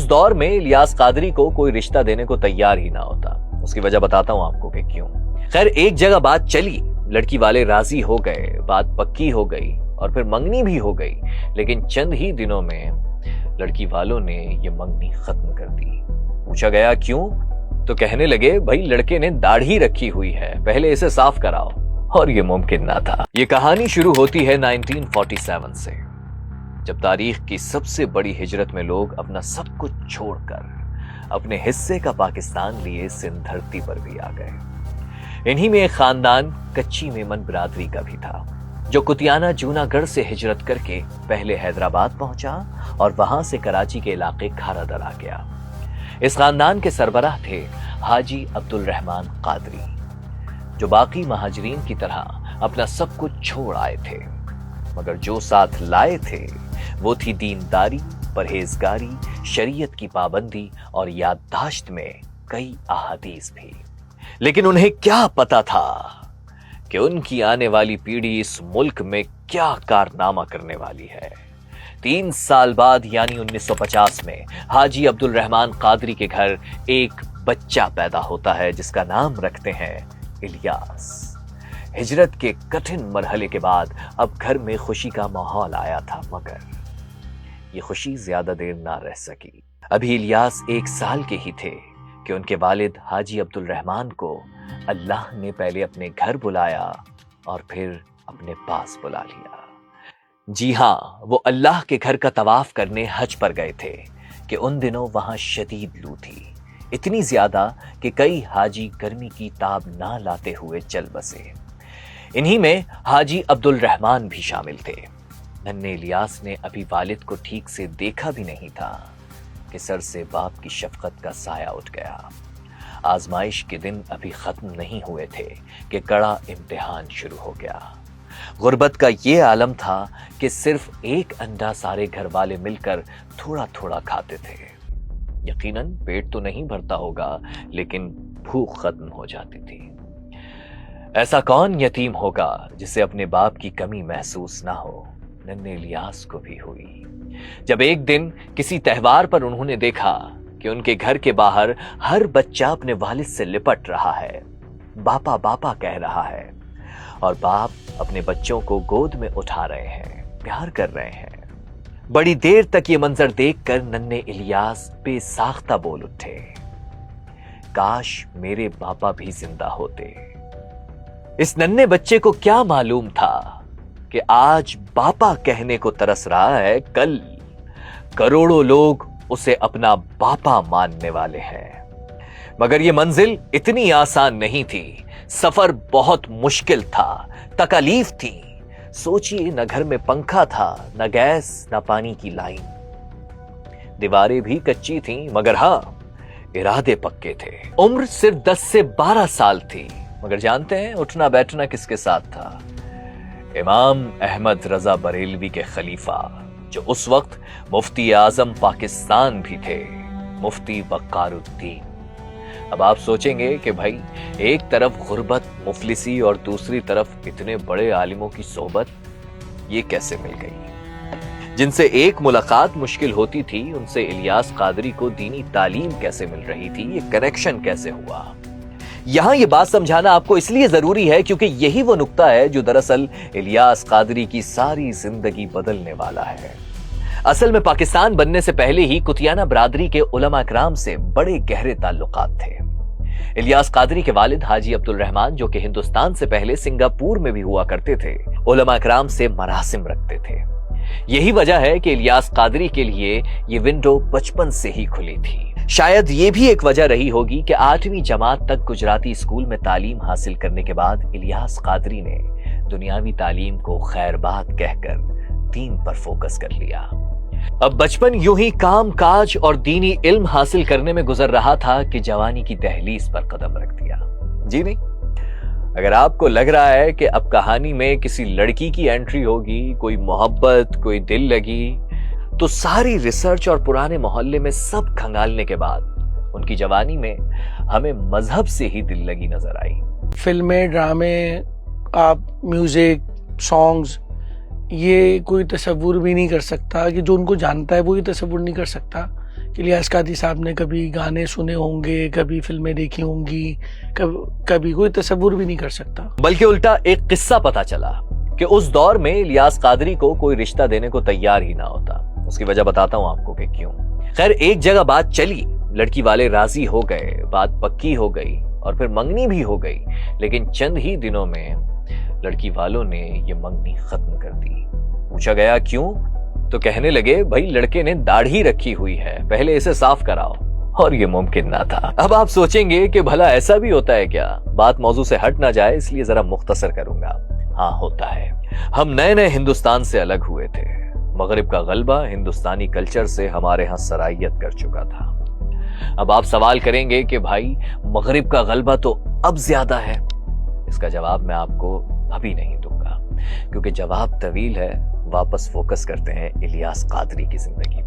उस दौर में इलियास कादरी को कोई रिश्ता देने को तैयार ही ना होता। उसकी वजह बताता हूं आपको कि क्यों। खैर, एक जगह बात चली, लड़की वाले राजी हो गए, बात पक्की हो गई और फिर मंगनी भी हो गई। लेकिन चंद ही दिनों में लड़की वालों ने ये मंगनी खत्म कर दी। पूछा गया क्यों, तो कहने लगे भाई लड़के ने दाढ़ी रखी हुई है, पहले इसे साफ कराओ। और ये मुमकिन ना था। ये कहानी शुरू होती है 1947 से, जब तारीख की सबसे बड़ी हिजरत में लोग अपना सब कुछ छोड़कर अपने हिस्से का पाकिस्तान लिए सिंध धरती पर भी आ गए। इन्हीं में एक खानदान कच्ची मेमन बिरादरी का भी था, जो कुतियाना जूनागढ़ से हिजरत करके पहले हैदराबाद पहुंचा और वहां से कराची के इलाके खारादर आ गया। इस खानदान के सरबराह थे हाजी अब्दुल रहमान कादरी, जो बाकी महाजरीन की तरह अपना सब कुछ छोड़ आए थे, मगर जो साथ लाए थे वो थी दीनदारी, परहेजगारी, शरीयत की पाबंदी और याददाश्त में कई अहादीस भी। लेकिन उन्हें क्या पता था कि उनकी आने वाली पीढ़ी इस मुल्क में क्या कारनामा करने वाली है। 3 साल बाद यानी 1950 में हाजी अब्दुल रहमान कादरी के घर एक बच्चा पैदा होता है, जिसका नाम रखते हैं इलियास। हिजरत के कठिन मरहले के बाद अब घर में खुशी का माहौल आया था, मगर ये खुशी ज्यादा देर ना रह सकी। अभी इलियास 1 साल के ही थे कि उनके वालिद हाजी अब्दुल रहमान को अल्लाह ने पहले अपने घर बुलाया और फिर अपने पास बुला लिया। जी हां, वो अल्लाह के घर का तवाफ करने हज पर गए थे कि उन दिनों वहां शदीद लू थी, इतनी ज्यादा कि कई हाजी गर्मी की ताब ना लाते हुए चल बसे। इन्हीं में हाजी अब्दुल रहमान भी शामिल थे। नन्हे इलियास ने अभी वालिद को ठीक से देखा भी नहीं था कि सर से बाप की शफकत का साया उठ गया। आजमाइश के दिन अभी खत्म नहीं हुए थे कि कड़ा इम्तिहान शुरू हो गया। गुर्बत का ये आलम था कि सिर्फ एक अंडा सारे घर वाले मिलकर थोड़ा थोड़ा खाते थे। यकीनन पेट तो नहीं भरता होगा, लेकिन भूख खत्म हो जाती थी। ऐसा कौन यतीम होगा जिसे अपने बाप की कमी महसूस ना हो। नन्हे इलियास को भी हुई, जब एक दिन किसी त्योहार पर उन्होंने देखा कि उनके घर के बाहर हर बच्चा अपने वालिद से लिपट रहा है, बापा बापा कह रहा है, और बाप अपने बच्चों को गोद में उठा रहे हैं, प्यार कर रहे हैं। बड़ी देर तक ये मंजर देखकर नन्हे इलियास बेसाख्ता बोल उठे, काश मेरे बापा भी जिंदा होते। इस नन्हे बच्चे को क्या मालूम था कि आज बापा कहने को तरस रहा है, कल करोड़ों लोग उसे अपना बापा मानने वाले हैं। मगर यह मंजिल इतनी आसान नहीं थी, सफर बहुत मुश्किल था, तकलीफ थी। सोचिए, न घर में पंखा था, न गैस, न पानी की लाइन। दीवारें भी कच्ची थीं, मगर हां, इरादे पक्के थे। उम्र सिर्फ 10 से 12 साल थी, मगर जानते हैं उठना बैठना किसके साथ था? इमाम अहमद रजा बरेलवी के खलीफा, जो उस वक्त मुफ्ती आजम पाकिस्तान भी थे, मुफ्ती वक्कारुद्दीन। अब आप सोचेंगे कि भाई एक तरफ गुर्बत, मुफलिसी और दूसरी तरफ इतने बड़े आलिमों की सोहबत, ये कैसे मिल गई? जिनसे एक मुलाकात मुश्किल होती थी, उनसे इलियास कादरी को दीनी तालीम कैसे मिल रही थी? ये कनेक्शन कैसे हुआ? यहां ये बात समझाना आपको इसलिए जरूरी है क्योंकि यही वो नुक्ता है जो दरअसल इलियास कादरी की सारी जिंदगी बदलने वाला है। असल में पाकिस्तान बनने से पहले ही कुतियाना बिरादरी के उलमा इकराम से बड़े गहरे ताल्लुकात थे। इलियास कादरी के वालिद हाजी अब्दुल रहमान, जो कि हिंदुस्तान से पहले सिंगापुर में भी हुआ करते थे, उलमा इकराम से मरासिम रखते थे। यही वजह है कि इलियास कादरी के लिए ये विंडो बचपन से ही खुली थी। शायद ये भी एक वजह रही होगी कि 8वीं जमात तक गुजराती स्कूल में तालीम हासिल करने के बाद इलियास कादरी ने दुनियावी तालीम को खैर बात कहकर दीन पर फोकस कर लिया। अब बचपन यूं ही काम काज और दीनी इल्म हासिल करने में गुजर रहा था कि जवानी की दहलीज पर कदम रख दिया। जी नहीं, अगर आपको लग रहा है कि अब कहानी में किसी लड़की की एंट्री होगी, कोई मोहब्बत, कोई दिल लगी, तो सारी रिसर्च और पुराने मोहल्ले में सब खंगालने के बाद उनकी जवानी में हमें मजहब से ही दिल लगी नजर आई। फिल्में, ड्रामे, आप म्यूजिक, सॉन्ग्स, ये कोई तसव्वुर भी नहीं कर सकता कि जो उनको जानता है वो ये तसव्वुर नहीं कर सकता کہ الیاس قادری صاحب نے کبھی گانے سنے ہوں گے, کبھی فلمیں دیکھی ہوں گی, کبھی کوئی تصور بھی نہیں کر سکتا. بلکہ الٹا ایک قصہ پتا چلا کہ اس دور میں الیاس قادری کو کوئی رشتہ دینے کو تیار ہی نہ ہوتا. اس کی وجہ بتاتا ہوں آپ کو کہ کیوں. خیر ایک جگہ بات چلی, لڑکی والے راضی ہو گئے, بات پکی ہو گئی اور پھر منگنی بھی ہو گئی, لیکن چند ہی دنوں میں لڑکی والوں نے یہ منگنی ختم کر دی. پوچھا گیا کیوں, تو کہنے لگے بھائی لڑکے نے داڑھی رکھی ہوئی ہے, پہلے اسے صاف کراؤ. اور یہ ممکن نہ تھا. اب آپ سوچیں گے کہ بھلا ایسا بھی ہوتا ہے کیا؟ بات موضوع سے ہٹ نہ جائے اس لیے ذرا مختصر کروں گا. ہاں ہوتا ہے. ہم نئے نئے ہندوستان سے الگ ہوئے تھے. مغرب کا غلبہ ہندوستانی کلچر سے ہمارے ہاں سرائیت کر چکا تھا. اب آپ سوال کریں گے کہ بھائی مغرب کا غلبہ تو اب زیادہ ہے. اس کا جواب میں آپ کو ابھی نہیں دوں گا کیونکہ جواب طویل ہے. واپس فوکس کرتے ہیں الیاس قادری کی زندگی